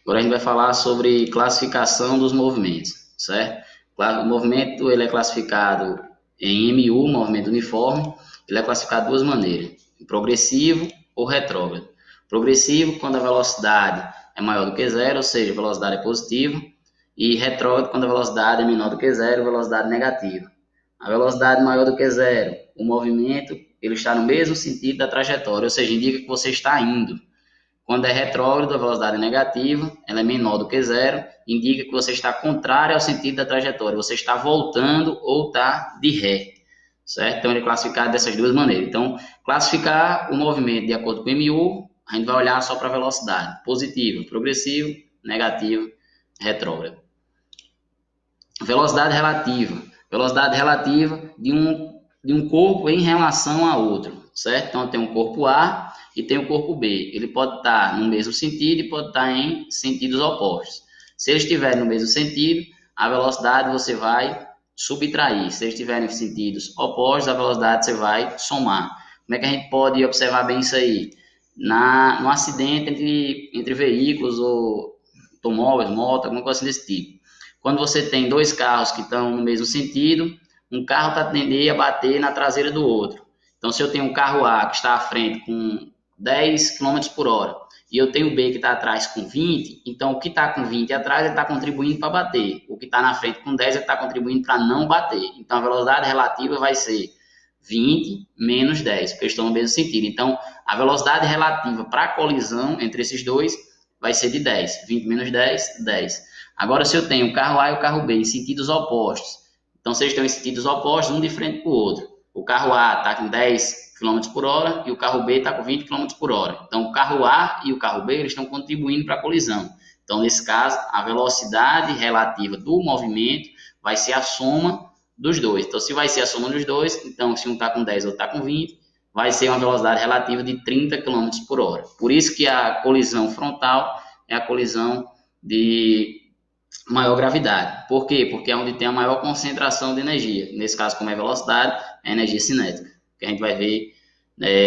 Agora a gente vai falar sobre classificação dos movimentos, certo? O movimento ele é classificado em MU, movimento uniforme, ele é classificado de duas maneiras, progressivo ou retrógrado. Progressivo, quando a velocidade é maior do que zero, ou seja, a velocidade é positiva, e retrógrado, quando a velocidade é menor do que zero, velocidade negativa. A velocidade maior do que zero, o movimento ele está no mesmo sentido da trajetória, ou seja, indica que você está indo. Quando é retrógrado, a velocidade é negativa, ela é menor do que zero, indica que você está contrário ao sentido da trajetória, você está voltando ou está de ré, certo? Então ele é classificado dessas duas maneiras. Então, classificar o movimento de acordo com o MU, a gente vai olhar só para a velocidade, positiva, progressivo, negativo, retrógrado. Velocidade relativa de um corpo em relação a outro, certo? Então tem um corpo A e tem o corpo B. Ele pode estar no mesmo sentido e pode estar em sentidos opostos. Se eles estiverem no mesmo sentido, a velocidade você vai subtrair. Se eles estiverem em sentidos opostos, a velocidade você vai somar. Como é que a gente pode observar bem isso aí? No acidente entre veículos ou automóveis, moto, alguma coisa desse tipo. Quando você tem dois carros que estão no mesmo sentido, um carro está tendendo a bater na traseira do outro. Então, se eu tenho um carro A que está à frente com 10 km por hora e eu tenho o B que está atrás com 20, então o que está com 20 atrás ele está contribuindo para bater. O que está na frente com 10 ele está contribuindo para não bater. Então, a velocidade relativa vai ser 20 menos 10, porque estão no mesmo sentido. Então, a velocidade relativa para a colisão entre esses dois vai ser de 10. 20 menos 10, 10. Agora, se eu tenho o carro A e o carro B em sentidos opostos, então se eles estão em sentidos opostos, um de frente para o outro. O carro A está com 10 km por hora e o carro B está com 20 km por hora. Então, o carro A e o carro B eles estão contribuindo para a colisão. Então, nesse caso, a velocidade relativa do movimento vai ser a soma dos dois. Então, se vai ser a soma dos dois, então se um está com 10 ou está com 20, vai ser uma velocidade relativa de 30 km por hora. Por isso que a colisão frontal é a colisão de maior gravidade. Por quê? Porque é onde tem a maior concentração de energia. Nesse caso, como é velocidade, é energia cinética. Que a gente vai ver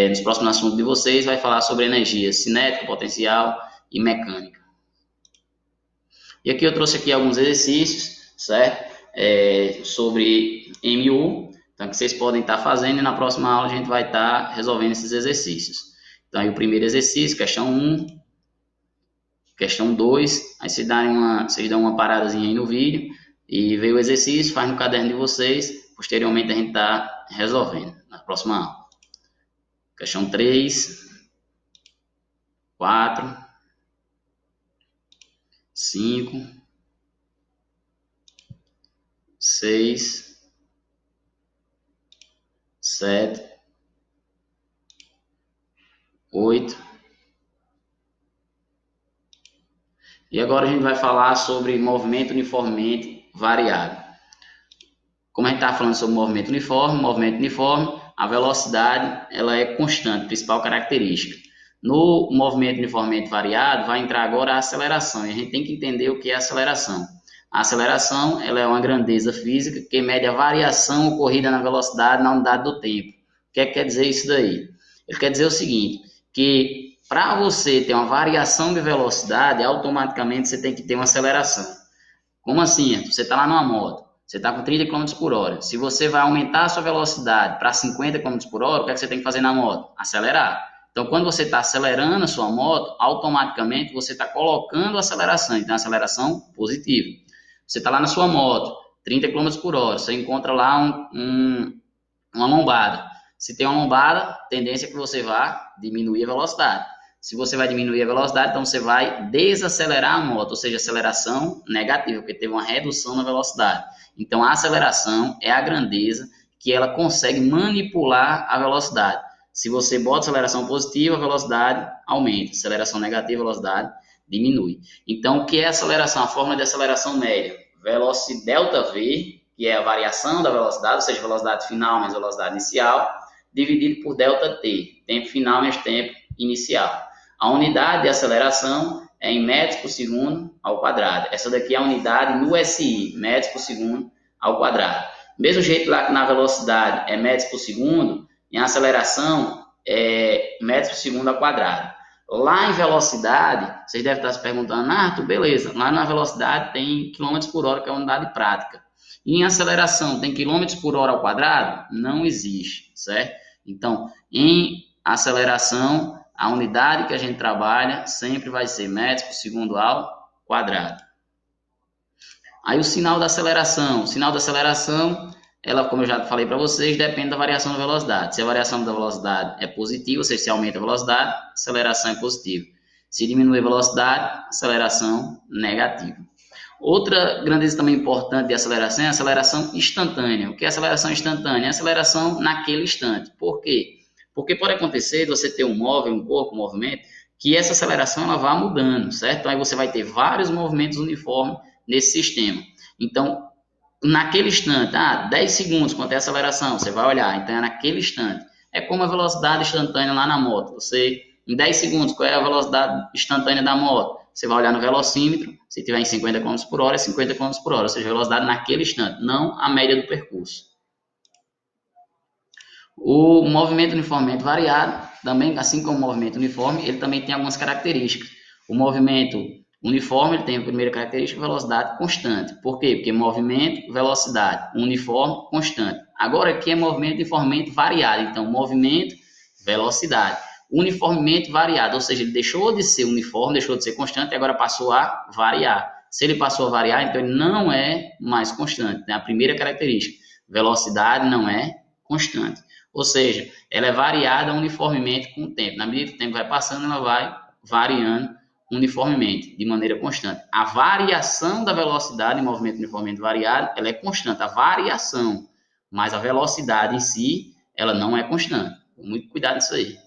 nos próximos assuntos de vocês, vai falar sobre energia cinética, potencial e mecânica. E aqui eu trouxe aqui alguns exercícios, certo? Sobre MU, então que vocês podem estar fazendo e na próxima aula a gente vai estar resolvendo esses exercícios. Então aí o primeiro exercício, questão 1, questão 2, aí vocês dão uma paradazinha aí no vídeo e vê o exercício, faz no caderno de vocês, posteriormente a gente está resolvendo na próxima aula. Questão 3, 4, 5, 6, 7, 8. E agora a gente vai falar sobre movimento uniformemente variado. Como a gente está falando sobre movimento uniforme, a velocidade ela é constante, principal característica. No movimento uniformemente variado, vai entrar agora a aceleração, e a gente tem que entender o que é aceleração. A aceleração ela é uma grandeza física que mede a variação ocorrida na velocidade na unidade do tempo. O que é que quer dizer isso daí? Ele quer dizer o seguinte, que para você ter uma variação de velocidade, automaticamente você tem que ter uma aceleração. Como assim? Você está lá numa moto, você está com 30 km por hora. Se você vai aumentar a sua velocidade para 50 km por hora, o que é que você tem que fazer na moto? Acelerar. Então, quando você está acelerando a sua moto, automaticamente você está colocando a aceleração. Então, a aceleração positiva. Você está lá na sua moto, 30 km por hora, você encontra lá uma lombada. Se tem uma lombada, a tendência é que você vá diminuir a velocidade. Se você vai diminuir a velocidade, então você vai desacelerar a moto, ou seja, aceleração negativa, porque teve uma redução na velocidade. Então, a aceleração é a grandeza que ela consegue manipular a velocidade. Se você bota aceleração positiva, a velocidade aumenta. Aceleração negativa, a velocidade diminui. Então, o que é aceleração? A fórmula de aceleração média. ΔV, que é a variação da velocidade, ou seja, velocidade final mais velocidade inicial, dividido por ΔT, tempo final mais tempo inicial. A unidade de aceleração é em metros por segundo ao quadrado. Essa daqui é a unidade no SI, metros por segundo ao quadrado. Mesmo jeito lá que na velocidade é metros por segundo, em aceleração é metros por segundo ao quadrado. Lá em velocidade, vocês devem estar se perguntando, Arthur, beleza, lá na velocidade tem km por hora, que é a unidade prática. E em aceleração, tem km por hora ao quadrado? Não existe, certo? Então, em aceleração, a unidade que a gente trabalha sempre vai ser metros por segundo ao quadrado. Aí o sinal da aceleração. O sinal da aceleração, ela, como eu já falei para vocês, depende da variação da velocidade. Se a variação da velocidade é positiva, ou seja, se aumenta a velocidade, aceleração é positiva. Se diminui a velocidade, aceleração negativa. Outra grandeza também importante de aceleração é a aceleração instantânea. O que é aceleração instantânea? É aceleração naquele instante. Por quê? Porque pode acontecer de você ter um móvel, um corpo, um movimento, que essa aceleração ela vá mudando, certo? Então aí você vai ter vários movimentos uniformes nesse sistema. Então, naquele instante, 10 segundos, quanto é a aceleração? Você vai olhar, então é naquele instante. É como a velocidade instantânea lá na moto. Você, em 10 segundos, qual é a velocidade instantânea da moto? Você vai olhar no velocímetro, se tiver em 50 km por hora, é 50 km por hora, ou seja, a velocidade naquele instante, não a média do percurso. O movimento uniformemente variado, também, assim como o movimento uniforme, ele também tem algumas características. O movimento uniforme ele tem a primeira característica, velocidade constante. Por quê? Porque movimento, velocidade, uniforme, constante. Agora aqui é movimento uniformemente variado, então movimento, velocidade. Uniformemente variado, ou seja, ele deixou de ser uniforme, deixou de ser constante e agora passou a variar. Se ele passou a variar, então ele não é mais constante. Né? A primeira característica, velocidade não é constante. Ou seja, ela é variada uniformemente com o tempo. Na medida que o tempo vai passando, ela vai variando uniformemente, de maneira constante. A variação da velocidade em movimento uniformemente variado, ela é constante, a variação, mas a velocidade em si, ela não é constante. Muito cuidado nisso aí.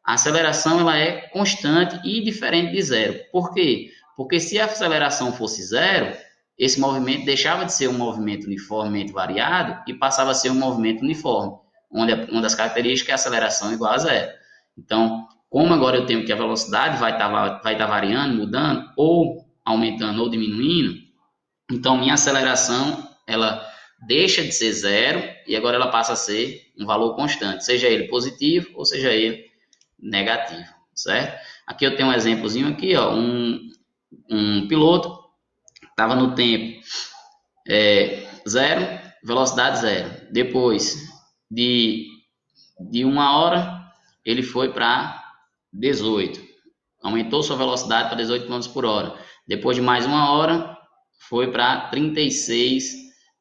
A aceleração, ela é constante e diferente de zero. Por quê? Porque se a aceleração fosse zero, esse movimento deixava de ser um movimento uniformemente variado e passava a ser um movimento uniforme, onde uma das características é a aceleração igual a zero. Então, como agora eu tenho que a velocidade vai estar variando, mudando, ou aumentando ou diminuindo, então minha aceleração ela deixa de ser zero e agora ela passa a ser um valor constante, seja ele positivo ou seja ele negativo, certo? Aqui eu tenho um exemplozinho aqui, ó, um piloto estava no tempo zero, velocidade zero. Depois de 1 hora, ele foi para 18. Aumentou sua velocidade para 18 km por hora. Depois de mais 1 hora, foi para 36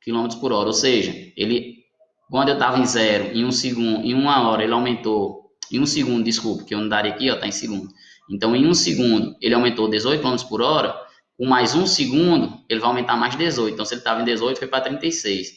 km por hora. Ou seja, ele, quando eu estava em zero, em 1 segundo, em 1 hora, ele aumentou. Em 1 segundo, desculpa, que eu não daria aqui, está em segundo. Então, em 1 segundo, ele aumentou 18 km por hora. Com mais 1 segundo, ele vai aumentar mais 18. Então, se ele estava em 18, foi para 36.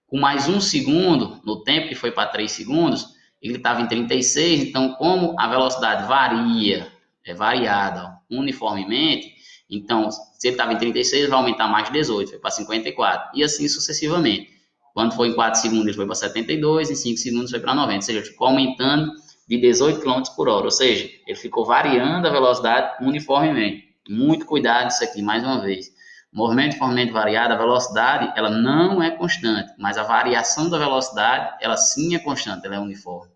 Com mais 1 segundo, no tempo que foi para 3 segundos, ele estava em 36. Então, como a velocidade varia, é variada uniformemente, então, se ele estava em 36, ele vai aumentar mais 18, foi para 54. E assim sucessivamente. Quando foi em 4 segundos, ele foi para 72, em 5 segundos foi para 90. Ou seja, ele ficou aumentando de 18 km por hora. Ou seja, ele ficou variando a velocidade uniformemente. Muito cuidado nisso aqui, mais uma vez. Movimento uniformemente variado, a velocidade, ela não é constante, mas a variação da velocidade, ela sim é constante, ela é uniforme.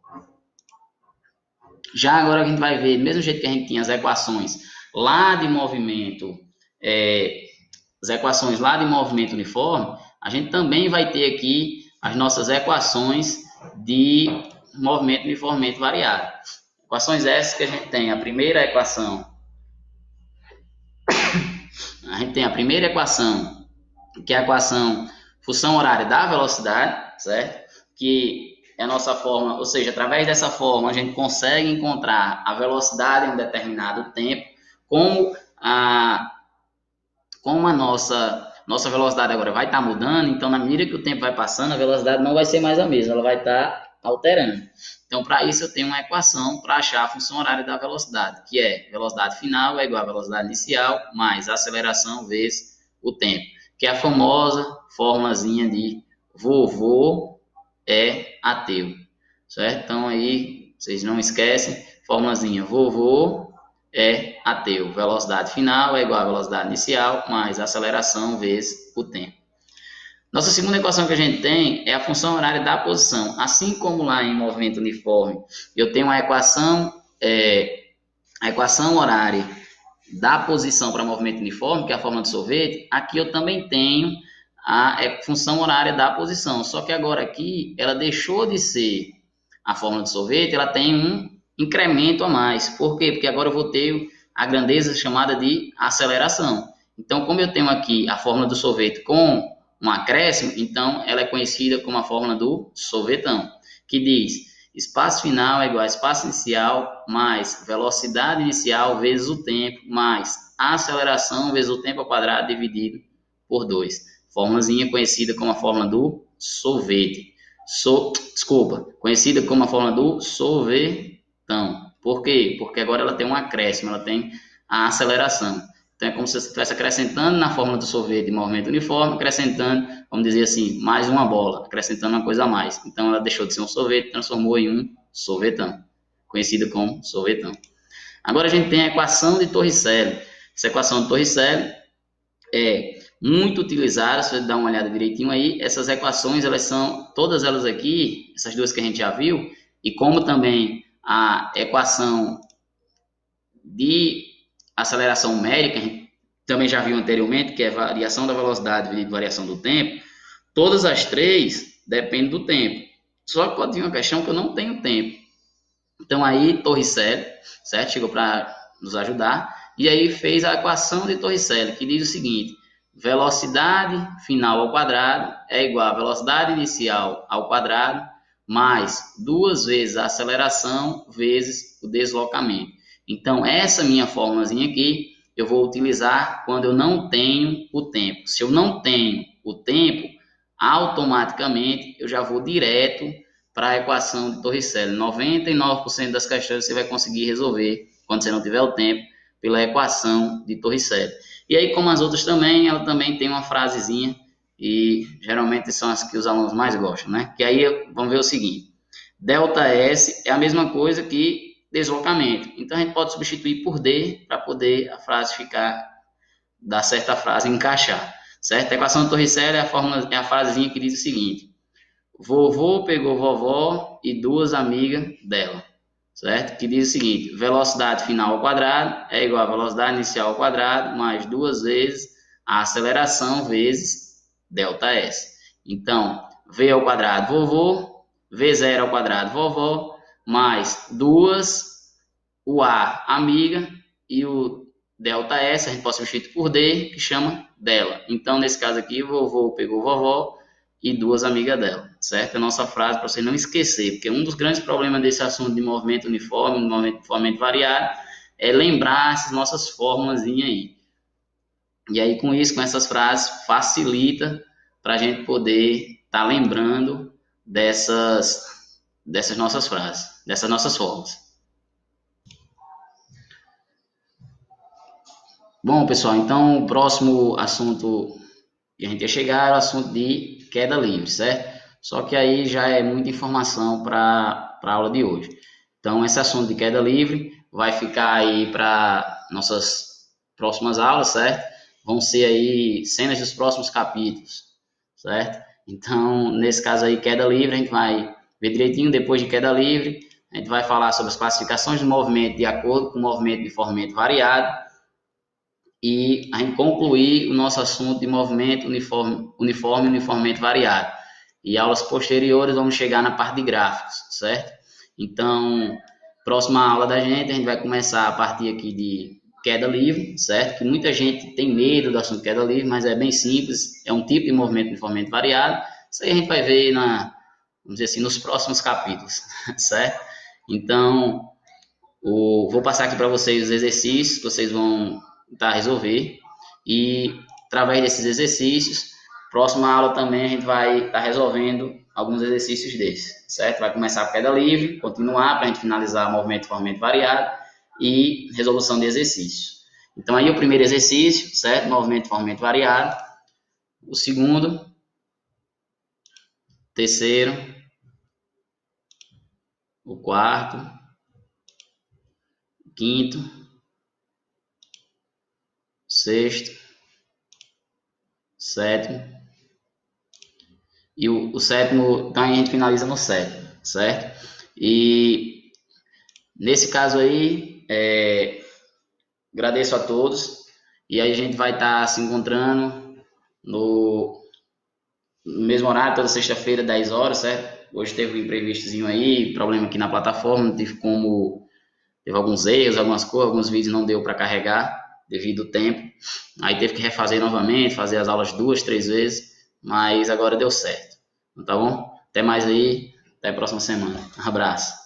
Já agora a gente vai ver, do mesmo jeito que a gente tinha as equações lá de movimento, as equações lá de movimento uniforme, a gente também vai ter aqui as nossas equações de movimento uniformemente variado. Equações essas que a gente tem, a primeira equação, que é a equação função horária da velocidade, certo? Que é a nossa forma, ou seja, através dessa forma a gente consegue encontrar a velocidade em um determinado tempo, como a nossa velocidade agora vai estar mudando, então na medida que o tempo vai passando, a velocidade não vai ser mais a mesma, ela vai estar alterando. Então, para isso, eu tenho uma equação para achar a função horária da velocidade, que é velocidade final é igual a velocidade inicial mais a aceleração vezes o tempo, que é a famosa formulazinha de vovô é ateu, certo? Então, aí, vocês não esquecem, formulazinha vovô é ateu. Velocidade final é igual a velocidade inicial mais a aceleração vezes o tempo. Nossa segunda equação que a gente tem é a função horária da posição. Assim como lá em movimento uniforme, eu tenho uma equação a equação horária da posição para movimento uniforme, que é a fórmula do sorvete, aqui eu também tenho a função horária da posição, só que agora aqui ela deixou de ser a fórmula do sorvete, ela tem um incremento a mais. Por quê? Porque agora eu vou ter a grandeza chamada de aceleração. Então, como eu tenho aqui a fórmula do sorvete com um acréscimo, então ela é conhecida como a fórmula do sorvetão, que diz espaço final é igual a espaço inicial mais velocidade inicial vezes o tempo mais a aceleração vezes o tempo ao quadrado dividido por 2. Fórmulazinha conhecida como a fórmula do sorvete. Conhecida como a fórmula do sorvetão. Por quê? Porque agora ela tem um acréscimo, ela tem a aceleração. Então é como se você estivesse acrescentando na fórmula do sorvete de movimento uniforme, acrescentando, vamos dizer assim, mais uma bola, acrescentando uma coisa a mais. Então ela deixou de ser um sorvete, transformou em um sorvetão, conhecida como sorvetão. Agora a gente tem a equação de Torricelli. Essa equação de Torricelli é muito utilizada, se você dar uma olhada direitinho aí, essas equações, elas são, todas elas aqui, essas duas que a gente já viu, e como também a equação de aceleração médica, a gente também já viu anteriormente, que é variação da velocidade dividido variação do tempo, todas as três dependem do tempo. Só que pode vir uma questão que eu não tenho tempo. Então aí Torricelli, certo? Chegou para nos ajudar, e aí fez a equação de Torricelli, que diz o seguinte: velocidade final ao quadrado é igual a velocidade inicial ao quadrado mais 2 vezes a aceleração vezes o deslocamento. Então, essa minha formulazinha aqui, eu vou utilizar quando eu não tenho o tempo. Se eu não tenho o tempo, automaticamente eu já vou direto para a equação de Torricelli. 99% das questões você vai conseguir resolver, quando você não tiver o tempo, pela equação de Torricelli. E aí, como as outras também, ela também tem uma frasezinha, e geralmente são as que os alunos mais gostam, né? Que aí, vamos ver o seguinte: ΔS é a mesma coisa que deslocamento. Então, a gente pode substituir por D para poder a frase ficar, dar certa frase, encaixar, certo? A equação de Torricelli é a frasezinha que diz o seguinte: vovô pegou vovó e duas amigas dela, certo? Que diz o seguinte: velocidade final ao quadrado é igual a velocidade inicial ao quadrado mais 2 vezes a aceleração vezes ΔS. Então, V ao quadrado, vovô, V0 ao quadrado, vovó, mais 2, o A, amiga, e o ΔS, a gente pode substituir por D, que chama dela. Então, nesse caso aqui, vovô pegou vovó e duas amigas dela, certo? A nossa frase para você não esquecer, porque um dos grandes problemas desse assunto de movimento uniforme, movimento variado, é lembrar essas nossas fórmulas aí. E aí, com isso, com essas frases, facilita para a gente poder estar lembrando dessas nossas frases, dessas nossas fórmulas. Bom, pessoal, então o próximo assunto que a gente ia chegar era o assunto de queda livre, certo? Só que aí já é muita informação para a aula de hoje. Então, esse assunto de queda livre vai ficar aí para nossas próximas aulas, certo? Vão ser aí cenas dos próximos capítulos, certo? Então, nesse caso aí, queda livre, a gente vai ver direitinho. Depois de queda livre, a gente vai falar sobre as classificações de movimento de acordo com o movimento uniformemente variado, e a gente concluir o nosso assunto de movimento uniformemente variado. E aulas posteriores vamos chegar na parte de gráficos, certo? Então, próxima aula da gente, a gente vai começar a partir aqui de queda livre, certo? Que muita gente tem medo do assunto queda livre, mas é bem simples, é um tipo de movimento uniformemente variado. Isso aí a gente vai ver vamos dizer assim, nos próximos capítulos, certo? Então, vou passar aqui para vocês os exercícios que vocês vão resolver, e através desses exercícios, próxima aula também a gente vai estar resolvendo alguns exercícios desses, certo? Vai começar a queda livre, continuar para a gente finalizar o movimento uniformemente variado e resolução de exercícios. Então aí o primeiro exercício, certo? Movimento uniformemente variado. O segundo, terceiro, o quarto, o quinto, sexto, sétimo, e o sétimo, então a gente finaliza no sétimo, certo? E nesse caso aí, Agradeço a todos e aí a gente vai estar se encontrando no mesmo horário, toda sexta-feira, 10 horas, certo? Hoje teve um imprevistozinho aí, problema aqui na plataforma, não tive como. Teve alguns erros, algumas coisas, alguns vídeos não deu para carregar devido ao tempo. Aí teve que refazer novamente, fazer as aulas 2, 3 vezes, mas agora deu certo. Tá bom? Até mais aí, até a próxima semana. Um abraço.